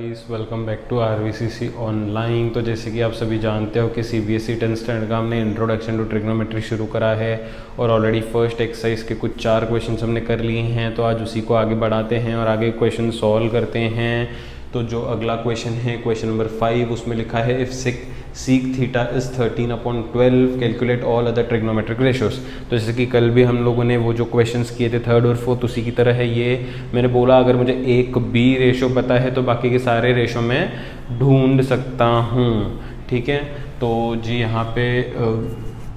Guys, welcome back to RVCC online. तो जैसे कि आप सभी जानते हो कि सीबीएसई 10th स्टैंडर्ड का हमने इंट्रोडक्शन टू ट्रिग्नोमेट्री शुरू करा है और ऑलरेडी फर्स्ट एक्सरसाइज के कुछ 4 क्वेश्चंस हमने कर लिए हैं। तो आज उसी को आगे बढ़ाते हैं और आगे क्वेश्चन सॉल्व करते हैं। तो जो अगला क्वेश्चन है क्वेश्चन नंबर 5, उसमें लिखा है if seek theta is 13/12 calculate all other trigonometric ratios. तो जैसे कि कल भी हम लोगों ने वो जो क्वेश्चंस किए थे 3rd और 4th, उसी की तरह है ये। मैंने बोला अगर मुझे एक भी रेशो पता है तो बाकी के सारे रेशो में ढूंढ सकता हूँ। ठीक है, तो जी यहाँ पे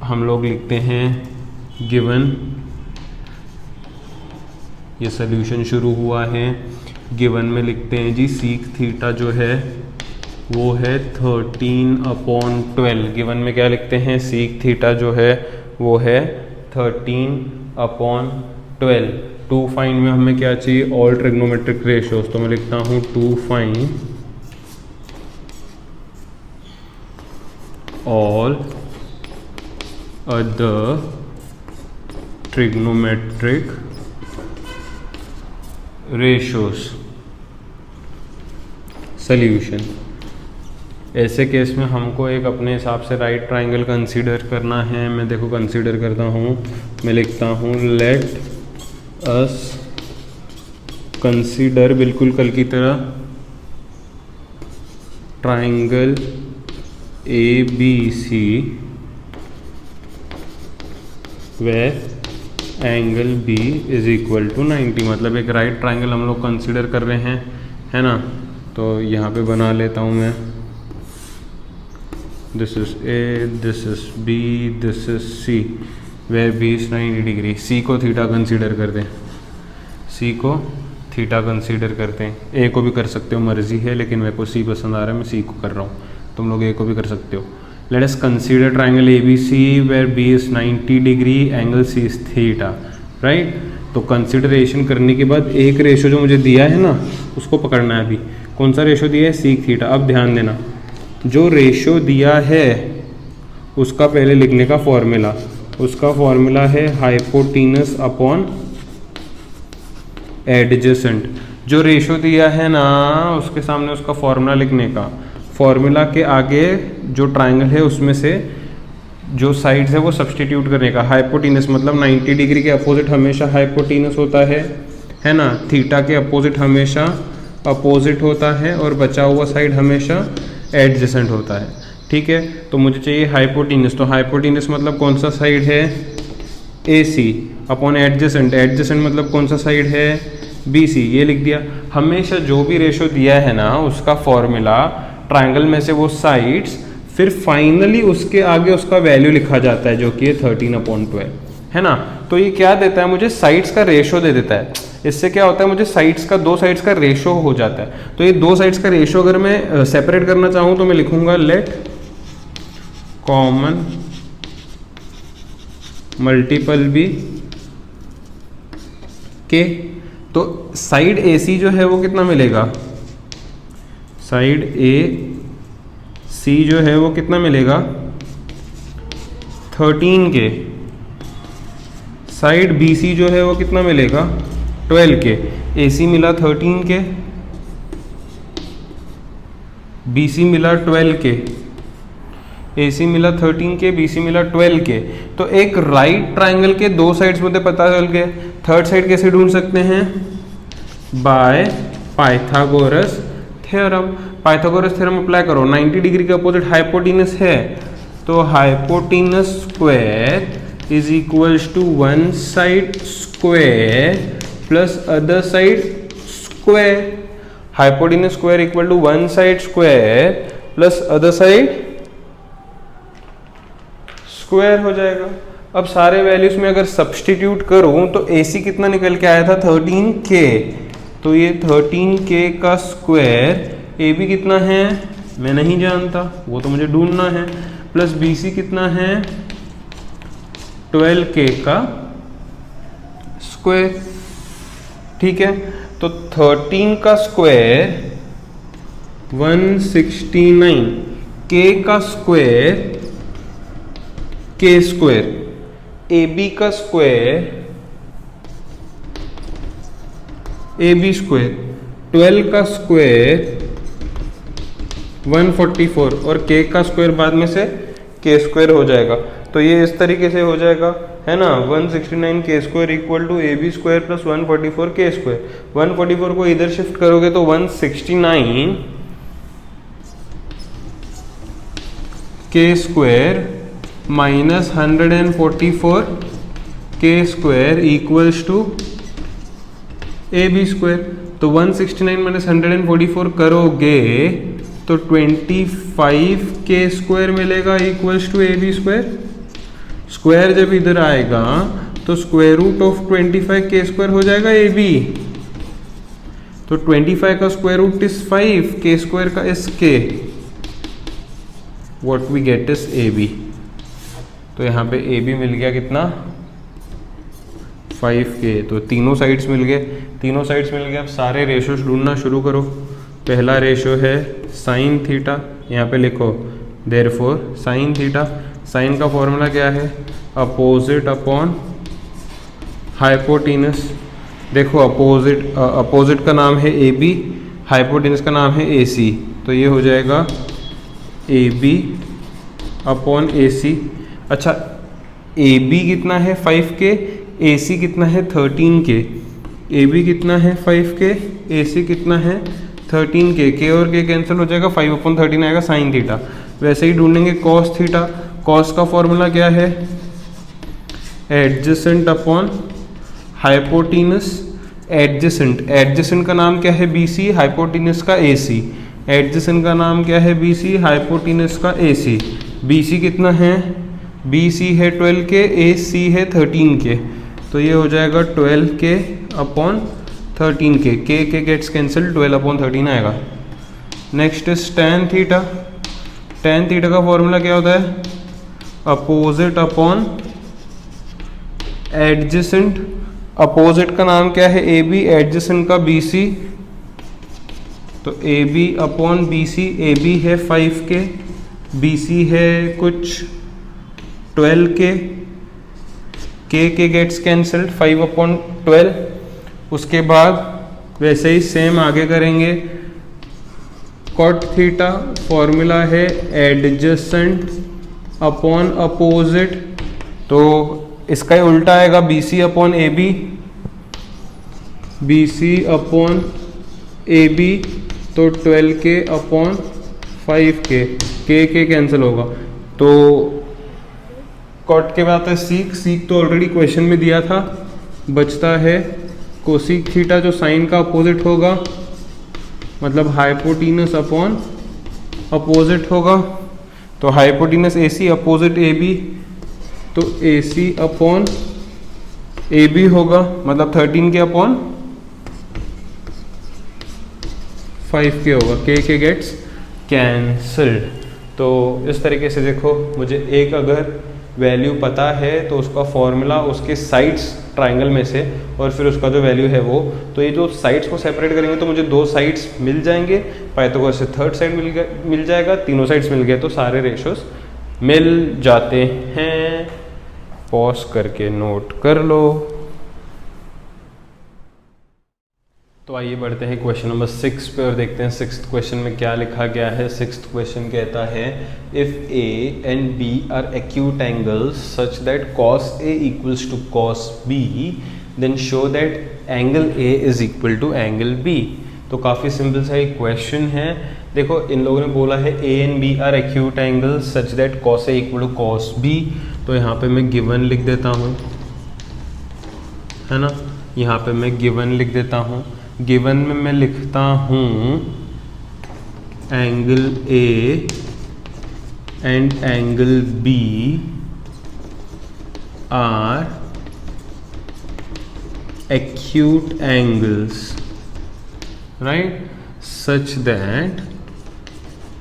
हम लोग लिखते हैं गिवन, ये सोल्यूशन शुरू हुआ है। गिवन में लिखते हैं जी सीक थीटा जो है वो है 13/12। गिवन में क्या लिखते हैं, सीक थीटा जो है वो है 13/12। टू फाइंड में हमें क्या चाहिए, ऑल ट्रिग्नोमेट्रिक रेशियोज। तो मैं लिखता हूँ to find all other trigonometric ratios. Solution, ऐसे केस में हमको एक अपने हिसाब से राइट ट्राइंगल कंसीडर करना है। मैं देखो कंसीडर करता हूँ, मैं लिखता हूँ लेट अस कंसीडर, बिल्कुल कल की तरह, triangle ABC where angle B is equal to 90। मतलब एक राइट ट्राइंगल हम लोग कंसीडर कर रहे हैं, है ना। तो यहाँ पे बना लेता हूँ मैं, this is A, this is B, this is C, where B is 90 degree. C को थीटा कंसीडर करते हैं, C को थीटा कंसीडर करते हैं। A को भी कर सकते हो, मर्जी है, लेकिन मेरे को C पसंद आ रहा है, मैं C को कर रहा हूँ। तुम लोग A को भी कर सकते हो। Let us consider triangle ABC where B is 90 degree, angle C is theta, right. तो कंसीडरेशन करने के बाद एक रेशो जो मुझे दिया है ना, उसको पकड़ना है। अभी कौन सा रेशो दिया है, सीक थीटा। अब ध्यान देना, जो रेशो दिया है उसका पहले लिखने का फॉर्मूला, उसका फॉर्मूला है हाइपोटीनस अपॉन एडजेसेंट। जो रेशो दिया है ना उसके सामने उसका फॉर्मूला लिखने का, फॉर्मूला के आगे जो ट्राइंगल है उसमें से जो साइड्स है वो सब्सटीट्यूट करने का। हाइपोटीनस मतलब 90 डिग्री के अपोजिट हमेशा हाइपोटीनस होता है ना। थीटा के अपोजिट हमेशा अपोजिट होता है और बचा हुआ साइड हमेशा एडजेसेंट होता है। ठीक है, तो मुझे चाहिए हाइपोटीनस। तो हाइपोटीनस मतलब कौन सा साइड है, AC अपॉन एडजेसेंट। एडजेसेंट मतलब कौन सा साइड है, BC। ये लिख दिया। हमेशा जो भी रेशो दिया है ना उसका फॉर्मूला, ट्राइंगल में से वो साइड्स, फिर फाइनली उसके आगे उसका वैल्यू लिखा जाता है जो कि है 13/12, है ना। तो ये क्या देता है मुझे, साइड्स का रेशो दे देता है। इससे क्या होता है, मुझे साइड्स का, दो साइड्स का रेशो हो जाता है। तो ये दो साइड्स का रेशो अगर मैं सेपरेट करना चाहूँ तो मैं लिखूंगा लेट कॉमन मल्टीपल बी के। तो साइड AC जो है वो कितना मिलेगा, साइड AC जो है वो कितना मिलेगा, 13 के। साइड BC जो है वो कितना मिलेगा, 12 के। AC मिला 13 के, BC मिला 12 के। AC मिला 13 के, BC मिला 12 के। तो एक राइट ट्राइंगल के दो साइड्स मुझे पता चल गए। थर्ड साइड कैसे ढूंढ सकते हैं, by Pythagoras theorem. Pythagoras theorem apply करो। 90 डिग्री के अपोजिट हाइपोटीनस है, तो hypotenuse square is equals to one side square plus other side square. Hypotenuse square equal to one side square plus other side square हो जाएगा। अब सारे values में अगर सब्सटीट्यूट करूं तो AC कितना निकल के आया था, 13K। तो ये 13K का स्क्वायर, AB कितना है मैं नहीं जानता, वो तो मुझे ढूंढना है, प्लस BC कितना है 12K का स्क्वायर। ठीक है, तो 13 का स्क्वायर 169, K का स्क्वायर K स्क्वायर, AB का स्क्वायर AB स्क्वायर, 12 का स्क्वायर 144 और k का स्क्वायर बाद में से k स्क्वायर हो जाएगा। तो ये इस तरीके से हो जाएगा, है ना, 169 k square equal to ab square plus 144 k square. 144 को इधर शिफ्ट करोगे तो 169 k square minus 144 k square equals to ab square. तो 169 माइनस 144 करोगे तो 25 k स्क्वायर मिलेगा equals to ab square. Square जब इधर आएगा तो square root of 25 k square हो जाएगा ab। तो 25 का square root is 5, k square का is k, what we get is ab। तो यहाँ पे ab मिल गया कितना, 5k। तो तीनों साइड्स मिल गए, तीनों साइड्स मिल गए। अब सारे रेशोज ढूंढना शुरू करो। पहला रेशो है साइन थीटा, यहाँ पे लिखो देयरफॉर साइन थीटा। साइन का फॉर्मूला क्या है, अपोजिट अपॉन हाइपोटेनस। देखो अपोजिट का नाम है AB, हाइपोटेनस का नाम है AC। तो ये हो जाएगा AB अपॉन AC। अच्छा, AB कितना है 5k, AC कितना है 13k। AB कितना है 5k, AC कितना है 13k। k और k कैंसिल हो जाएगा, 5/13 आएगा साइन थीटा। वैसे ही ढूंढेंगे कॉस थीटा। कॉस का फॉर्मूला क्या है, एडजेसेंट अपॉन हाइपोटेनस। एडजेसेंट का नाम क्या है BC, हाइपोटेनस का AC। एडजेसेंट का नाम क्या है BC, हाइपोटेनस का AC। BC कितना है, BC है 12k, AC है 13k। तो ये हो जाएगा 12k upon 13k। k gets cancel, 12/13 आएगा। Next is tan theta. tan theta का फॉर्मूला क्या होता है, अपोजिट अपॉन एडजेसेंट। अपोजिट का नाम क्या है AB, एडजेसेंट का BC। तो AB अपॉन BC। AB है 5k, BC है कुछ 12k। k gets cancelled, 5/12। उसके बाद वैसे ही सेम आगे करेंगे। कॉट थीटा फॉर्मूला है एडजेसेंट अपॉन अपोजिट। तो इसका ही उल्टा आएगा, BC upon AB। BC upon AB तो 12k upon 5k। k cancel होगा। तो कॉट के बाद है सीक तो ऑलरेडी क्वेश्चन में दिया था। बचता है कोसिक थीटा जो साइन का अपोजिट होगा, मतलब हाइपोटेनस अपॉन अपोजिट होगा। तो हाइपोटेनस AC अपोजिट AB, तो AC अपॉन AB होगा, मतलब 13k अपॉन 5k होगा। k gets cancelled. तो इस तरीके से देखो, मुझे एक अगर वैल्यू पता है तो उसका फॉर्मूला उसके साइड्स ट्राइंगल में से और फिर उसका जो वैल्यू है वो, तो ये जो साइड्स को सेपरेट करेंगे तो मुझे 2 साइड्स मिल जाएंगे। पाइथागोरस से थर्ड साइड मिल जाएगा। तीनों साइड्स मिल गए तो सारे रेशोस मिल जाते हैं। पॉज करके नोट कर लो। तो आइए बढ़ते हैं क्वेश्चन नंबर 6 पे और देखते हैं 6th क्वेश्चन में क्या लिखा गया है। 6th क्वेश्चन कहता है if A and B are acute angles such that cos A equals to cos B then show that angle A is equal to angle B। तो काफ़ी सिंपल सा एक क्वेश्चन है। देखो इन लोगों ने बोला है A and B are acute angles such that cos A equal to cos B। तो यहाँ पे मैं गिवन लिख देता हूँ, है ना। यहाँ पे मैं गिवन लिख देता हूँ। गिवन में मैं लिखता हूँ angle A and angle B are acute angles, right, such that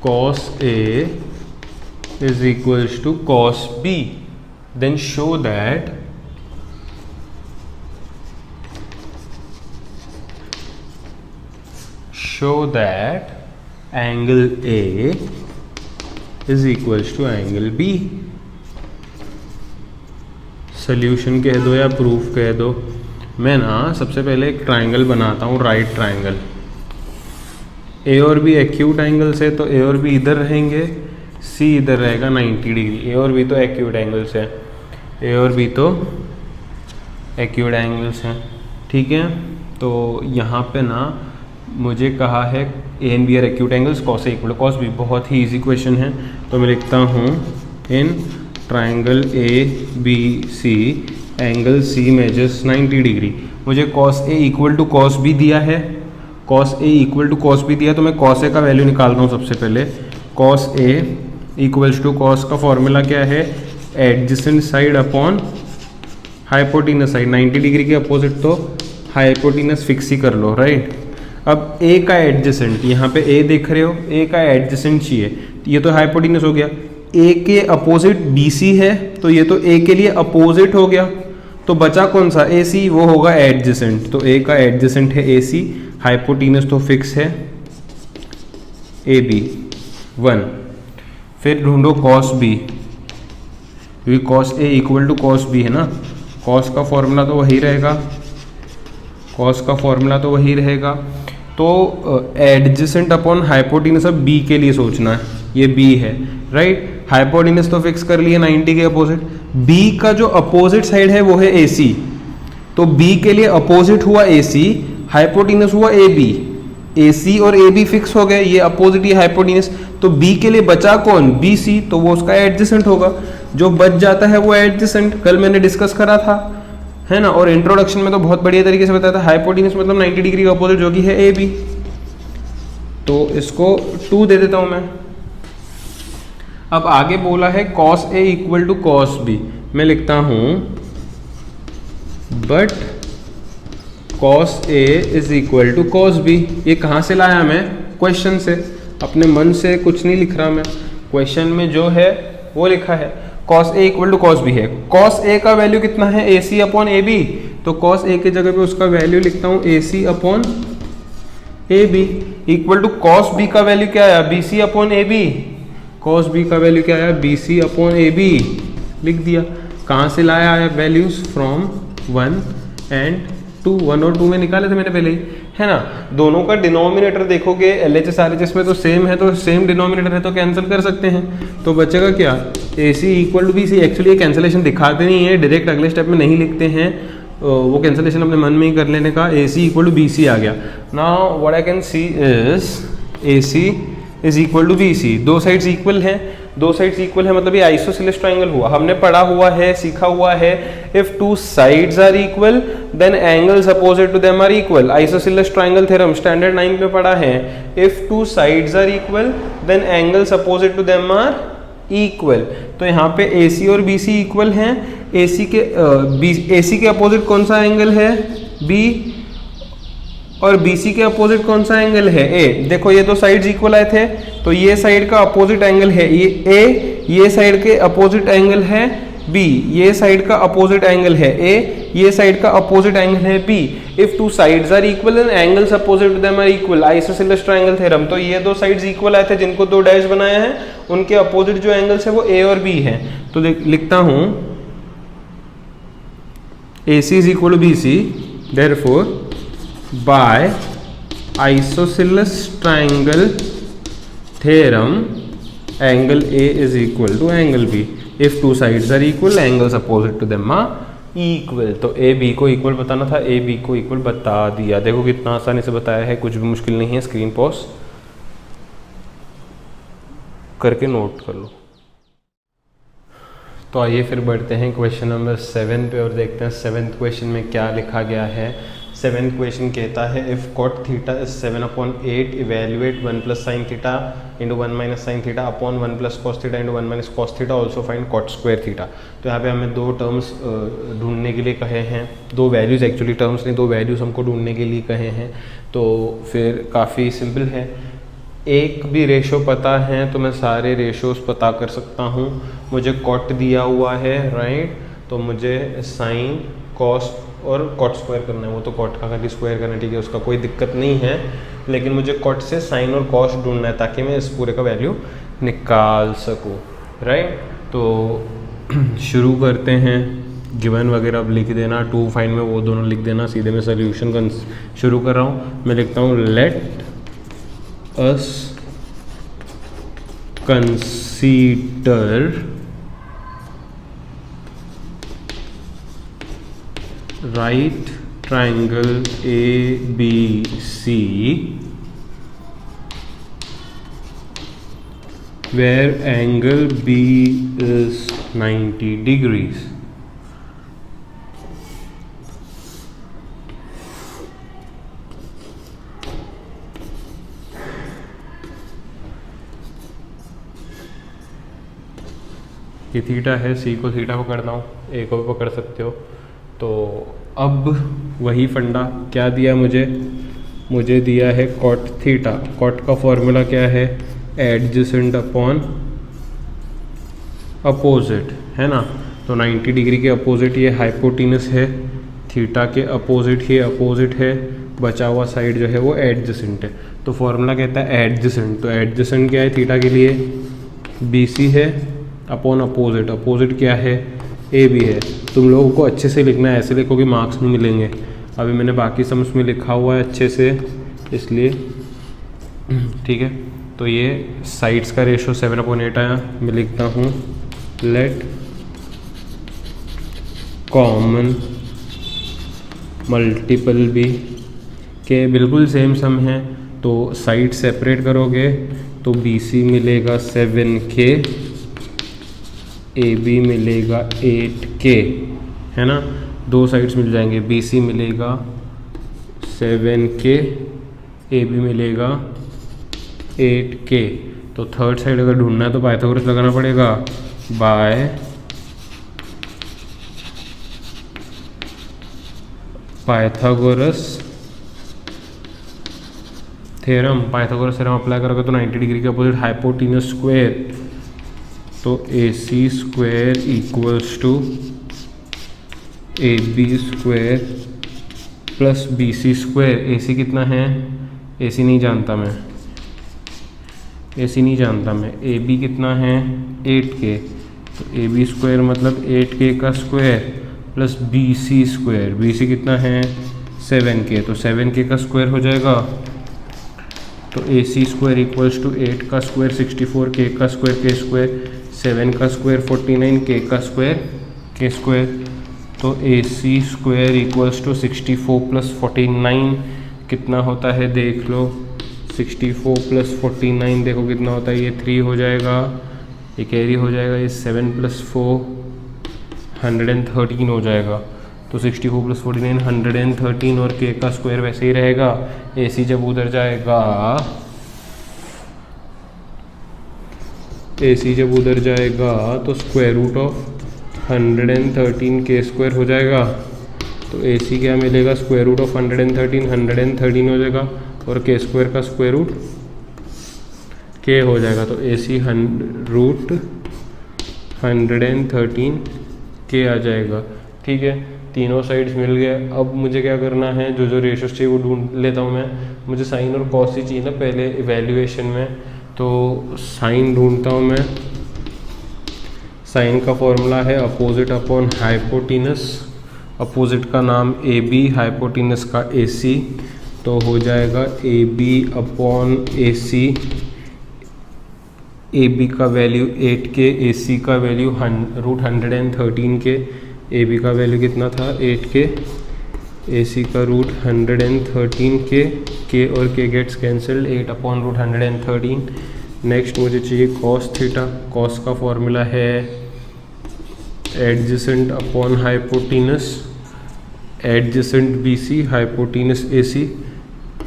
cos A is equals to cos B. Then show that angle A is equals to angle B. Solution कह दो या प्रूफ कह दो। मैं ना सबसे पहले एक ट्राइंगल बनाता हूँ, राइट ट्राइंगल। ए और बी एक्यूट एंगल्स है तो ए और बी इधर रहेंगे, सी इधर रहेगा 90 डिग्री। ए और बी तो एक्यूट एंगल्स है, ए और बी तो एक्यूट एंगल्स हैं, ठीक है। तो यहाँ पे ना मुझे कहा है A and B are acute angles, cos A equal cos B, बहुत ही इजी क्वेश्चन है। तो मैं लिखता हूँ in triangle A B C angle C measures 90 degree. मुझे cos A equal to cos B दिया है, cos A equal to cos B दिया, तो मैं कॉस ए का वैल्यू निकालता हूँ सबसे पहले। Cos A equals to cos का फॉर्मूला क्या है, adjacent side upon hypotenuse side. 90 degree के अपोजिट तो हाइपोटेनस फिक्स ही कर लो, राइट। अब ए का एडजेसेंट, यहाँ पे ए देख रहे हो, ए का एडजेसेंट चाहिए, ये तो हाइपोटेनस हो गया। ए के अपोजिट बी सी है तो ये तो ए के लिए अपोजिट हो गया, तो बचा कौन सा, ए सी, वो होगा एडजेसेंट। तो ए का एडजेसेंट है ए सी, हाइपोटेनस तो फिक्स है ए बी 1। फिर ढूंढो कॉस बी, क्योंकि cos A equal to cos B है ना, कॉस का फॉर्मूला तो वही रहेगा, कॉस का फॉर्मूला तो वही रहेगा। तो एडजेसेंट अपॉन हाइपोटेनस अब बी के लिए सोचना है, ये बी है, राइट। हाइपोटेनस तो फिक्स कर लिए 90 के अपोजिट, बी का जो अपोजिट साइड है वो है ए सी, तो बी के लिए अपोजिट हुआ ए सी, हाइपोटेनस हुआ ए बी, ए सी और ए बी फिक्स हो गए, ये अपोजिट ये हाइपोटेनस, तो बी के लिए बचा कौन, बी सी, तो वो उसका एडजेसेंट होगा, जो बच जाता है वो एडजेसेंट, कल मैंने डिस्कस करा था, है ना। और इंट्रोडक्शन में तो बहुत बढ़िया तरीके से बताया था, हाइपोटेनस मतलब 90 डिग्री का अपोजिट जो कि है ए बी, तो इसको 2 दे देता हूं मैं। अब आगे बोला है cos A equal to cos B, मैं लिखता हूं but cos A is equal to cos B. ये कहाँ से लाया मैं, क्वेश्चन से, अपने मन से कुछ नहीं लिख रहा मैं, क्वेश्चन में जो है वो लिखा है। Cos A equal to cos B है, कॉस ए का वैल्यू कितना है, A C upon A B, तो कॉस ए के जगह पे उसका वैल्यू लिखता हूँ A C upon A B, equal to cos B का वैल्यू क्या आया, B C upon A B, cos B का वैल्यू क्या आया, B C upon A B, लिख दिया। कहाँ से लाया है वैल्यूज, फ्रॉम 1 एंड 2, 1 और 2 में निकाले थे मैंने पहले ही, है ना। दोनों का डिनोमिनेटर देखोगे LHS RHS में तो सेम है, तो सेम डिनोमिनेटर है तो कैंसिल कर सकते हैं, तो बचेगा क्या, A C equal to B C. Actually ये कैंसिलेशन दिखाते नहीं है, डायरेक्ट अगले स्टेप में नहीं लिखते हैं, वो कैंसिलेशन अपने मन में ही कर लेने का। A C equal to B C आ गया। Now what I can see is A C is equal to B C, दो साइड्स इक्वल हैं, दो साइड्स इक्वल है मतलब ये आइसोसेलेस ट्रायंगल हुआ। हमने पढ़ा हुआ है, सीखा हुआ है, if two sides are equal then angles opposite to them are equal. Isosceles triangle theorem standard 9 में पढ़ा है, if two sides are equal then angles opposite to them are equal. तो यहाँ पे AC और BC इक्वल हैं, AC के opposite कौन सा एंगल है, B, और BC के अपोजिट कौन सा एंगल है, A। देखो ये दो साइड्स इक्वल आए थे, तो ये साइड का अपोजिट एंगल है ये A, ये साइड के अपोजिट एंगल है B, ये साइड का अपोजिट एंगल है A, ये साइड का अपोजिट एंगल है B। If two sides are equal and angles opposite to them are equal, isosceles triangle theorem. तो ये दो साइड्स इक्वल आए थे जिनको दो डैश बनाया है, उनके अपोजिट जो एंगल्स है वो A और B है। तो लिखता हूं AC is equal to BC, therefore by isosceles triangle theorem angle A is equal to angle B if two sides are equal, angles opposite to them are equal। तो A B को equal बताना था, A B को equal बता दिया। देखो कितना आसानी से बताया है, कुछ भी मुश्किल नहीं है। स्क्रीन पॉज करके नोट कर लो। तो आइए फिर बढ़ते हैं क्वेश्चन नंबर 7 पे और देखते हैं 7th क्वेश्चन में क्या लिखा गया है। 7th क्वेश्चन कहता है if cot theta is 7/8 evaluate 1 + sin theta into 1 - sin theta upon 1 + cos theta into 1 - cos theta also find cot square theta. तो यहाँ पे हमें दो टर्म्स ढूंढने के लिए कहे हैं, दो वैल्यूज़, एक्चुअली टर्म्स नहीं, दो वैल्यूज़ हमको ढूंढने के लिए कहे हैं। तो फिर काफ़ी सिंपल है, एक भी रेशो पता है तो मैं सारे रेशोज़ पता कर सकता हूँ। मुझे कॉट दिया हुआ है, राइट, तो मुझे साइन, कॉस और कॉट स्क्वायर करना है। वो तो कॉट का खाली स्क्वायर करना है, ठीक है, उसका कोई दिक्कत नहीं है, लेकिन मुझे कॉट से साइन और कॉस ढूंढना है ताकि मैं इस पूरे का वैल्यू निकाल सकूँ, राइट। तो शुरू करते हैं। गिवन वगैरह अब लिख देना, टू फाइंड में वो दोनों लिख देना, सीधे मैं सोल्यूशन शुरू कर रहा हूँ। मैं लिखता हूँ late us consider right triangle ABC where angle B is 90 degrees. ये थीटा है, सी को थीटा पकड़ना हो, ए को भी पकड़ सकते हो। तो अब वही फंडा क्या दिया मुझे दिया है कॉट थीटा। कॉट का फॉर्मूला क्या है? एडजेसेंट अपॉन अपोजिट, है ना। तो 90 डिग्री के अपोजिट ये हाइपोटिनस है, थीटा के अपोजिट ही अपोजिट है, बचा हुआ साइड जो है वो एडजेसेंट है। तो फॉर्मूला कहता है एडजेसेंट। तो एडजेसेंट क्या है थीटा के लिए? BC है अपॉन अपोजिट। अपोजिट क्या है? AB है। तुम लोगों को अच्छे से लिखना है, ऐसे लिखो कि मार्क्स नहीं मिलेंगे। अभी मैंने बाकी सम उसमें लिखा हुआ है अच्छे से, इसलिए ठीक है। तो ये साइड्स का रेशो 7/8 आया। मैं लिखता हूँ लेट कॉमन मल्टीपल बी के बिल्कुल सेम सम है। तो साइड सेपरेट करोगे तो BC मिलेगा 7K, AB मिलेगा 8K, है ना। दो साइड्स मिल जाएंगे, BC मिलेगा 7K, AB मिलेगा 8K। तो थर्ड साइड अगर ढूंढना है तो पाइथागोरस लगाना पड़ेगा by Pythagoras theorem. Pythagoras theorem apply करोगे तो 90 डिग्री के अपोजिट हाइपोटिनस स्क्वायर, तो AC square equals to AB square plus BC square. AC कितना है? AC नहीं जानता मैं, AB कितना है? 8K। तो AB स्क्वायर मतलब 8K का square plus BC square. BC कितना है? 7K। तो 7K का स्क्वायर हो जाएगा। तो AC स्क्वायर इक्वल्स टू 8 का स्क्वायर 64, K का स्क्वायर K स्क्वायर, 7 का स्क्वायर 49, K का स्क्वायर K स्क्वायर। तो AC square equals to 64 plus 49 कितना होता है देख लो। 64 प्लस 49 देखो कितना होता है, ये 3 हो जाएगा, ये कैरी हो जाएगा, ये 7 प्लस 4 113 हो जाएगा। तो 64 प्लस 49 113 और K का स्क्वायर वैसे ही रहेगा। AC जब उधर जाएगा, AC जब उधर जाएगा तो square root of 113 K square हो जाएगा। तो AC क्या मिलेगा? स्क्वायर रूट ऑफ 113 हो जाएगा और K स्क्वायर का स्क्वायर रूट K हो जाएगा। तो AC रूट 113 K आ जाएगा। ठीक है, तीनों साइड्स मिल गए। अब मुझे क्या करना है, जो रेशियोज चाहिए वो ढूंढ लेता हूँ मैं। मुझे साइन और कॉस ही चाहिए ना पहले इवैल्यूएशन में, तो साइन ढूंढता हूँ मैं। साइन का फॉर्मूला है अपोजिट अपॉन हाइपोटिनस। अपोजिट का नाम AB, हाइपोटिनस का AC। तो हो जाएगा AB अपॉन AC। AB का वैल्यू 8K, AC का वैल्यू रूट 113K। AB का वैल्यू कितना था? 8K, AC का रूट 113K। K और K gets cancelled, 8 upon root 113। Next मुझे चाहिए कॉस थीटा। कॉस का फॉर्मूला है adjacent upon hypotenuse. Adjacent BC, hypotenuse AC।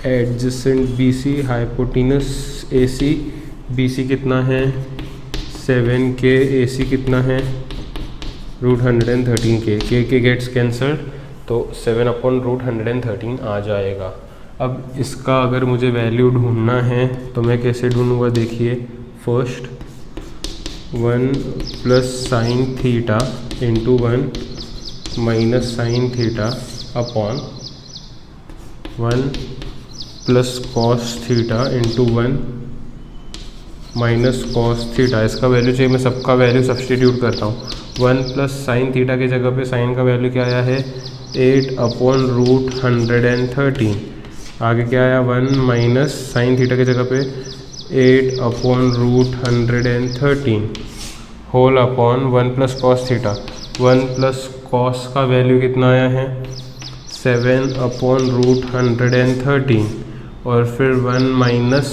Adjacent BC, hypotenuse AC। BC कितना है? 7K, AC कितना है? Root 113K। K gets cancelled, तो 7 अपॉन रूट 113 आ जाएगा। अब इसका अगर मुझे वैल्यू ढूंढना है तो मैं कैसे ढूंढूंगा? देखिए, first 1 plus sine theta into 1 minus sine theta upon 1 plus cos theta into 1 minus cos theta. इसका वैल्यू चाहिए, मैं सबका वैल्यू सब्सटीट्यूट करता हूँ। 1 प्लस साइन थीटा की जगह पे साइन का वैल्यू क्या आया है? 8 अपॉन रूट 113। आगे क्या आया 1 माइनस साइन थीटा की जगह पे 8/√113 whole upon 1 plus cos theta. 1 plus cos का वैल्यू कितना आया है 7/√113 और फिर 1 माइनस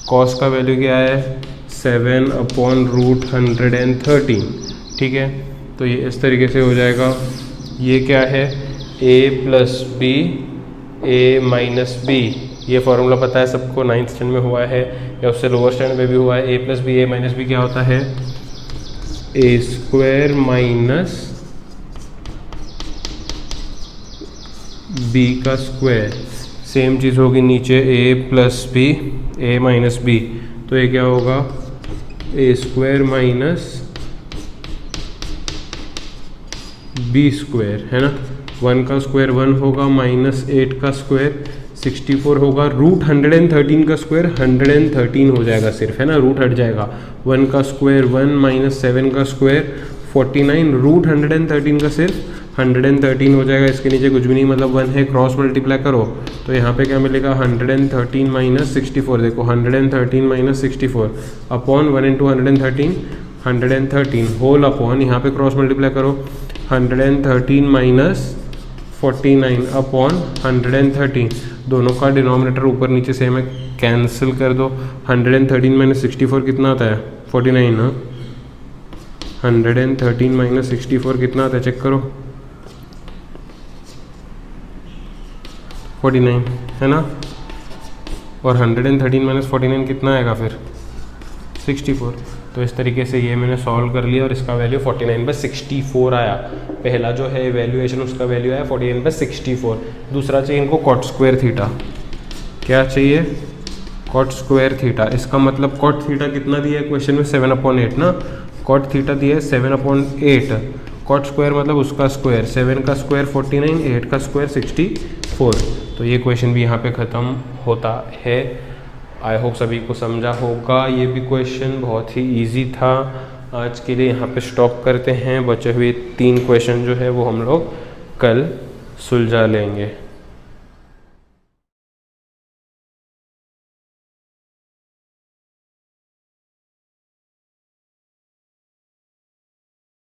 कॉस का वैल्यू क्या है 7/√113। ठीक है, तो ये इस तरीके से हो जाएगा। ये क्या है a plus B a minus B, ये फॉर्मूला पता है सबको, 9th स्टैंडर्ड में हुआ है या उससे लोअर स्टैंडर्ड में भी हुआ है। a plus B a minus B क्या होता है a स्क्वायर माइनस b का स्क्वायर। सेम चीज़ होगी नीचे a plus B a minus B, तो ये क्या होगा a square minus B square, है ना। 1 का स्क्वायर 1 होगा, माइनस 8 का स्क्वायर 64 होगा, √113 का स्क्वायर 113 हो जाएगा सिर्फ, है ना, रूट हट जाएगा। 1 का स्क्वायर 1 माइनस 7 का स्क्वायर 49, √113 का सिर्फ 113 हो जाएगा। इसके नीचे कुछ भी नहीं, मतलब 1 है, क्रॉस मल्टीप्लाई करो तो यहाँ पे क्या मिलेगा 113 माइनस 64। देखो 113 minus 64 upon 1 into 113 whole upon, यहाँ पे क्रॉस मल्टीप्लाई करो 113 माइनस 49 अपॉन 113, दोनों का डिनोमिनेटर ऊपर नीचे सेम है, कैंसिल कर दो। 113 माइनस 64 कितना आता है 49 ना। 113 माइनस 64 कितना आता है चेक करो 49, है ना। और 113 माइनस 49 कितना आएगा फिर 64। तो इस तरीके से ये मैंने सॉल्व कर लिया और इसका वैल्यू 49/64 आया। पहला जो है वैल्यूएशन उसका वैल्यू आया 49/64। दूसरा चाहिए इनको कॉट स्क्वायर थीटा। क्या चाहिए कॉट स्क्वायर थीटा। इसका मतलब कॉट थीटा कितना दिया है क्वेश्चन में 7/8 ना। कॉट थीटा दिया है 7/8। कॉट स्क्वायर मतलब उसका स्क्वायर, 7 का स्क्वायर 49, 8 का स्क्वायर 64। तो ये क्वेश्चन भी यहाँ पे ख़त्म होता है। आई होप सभी को समझा होगा। ये भी क्वेश्चन बहुत ही इजी था। आज के लिए यहाँ पे स्टॉप करते हैं। बचे हुए 3 क्वेश्चन जो है वो हम लोग कल सुलझा लेंगे।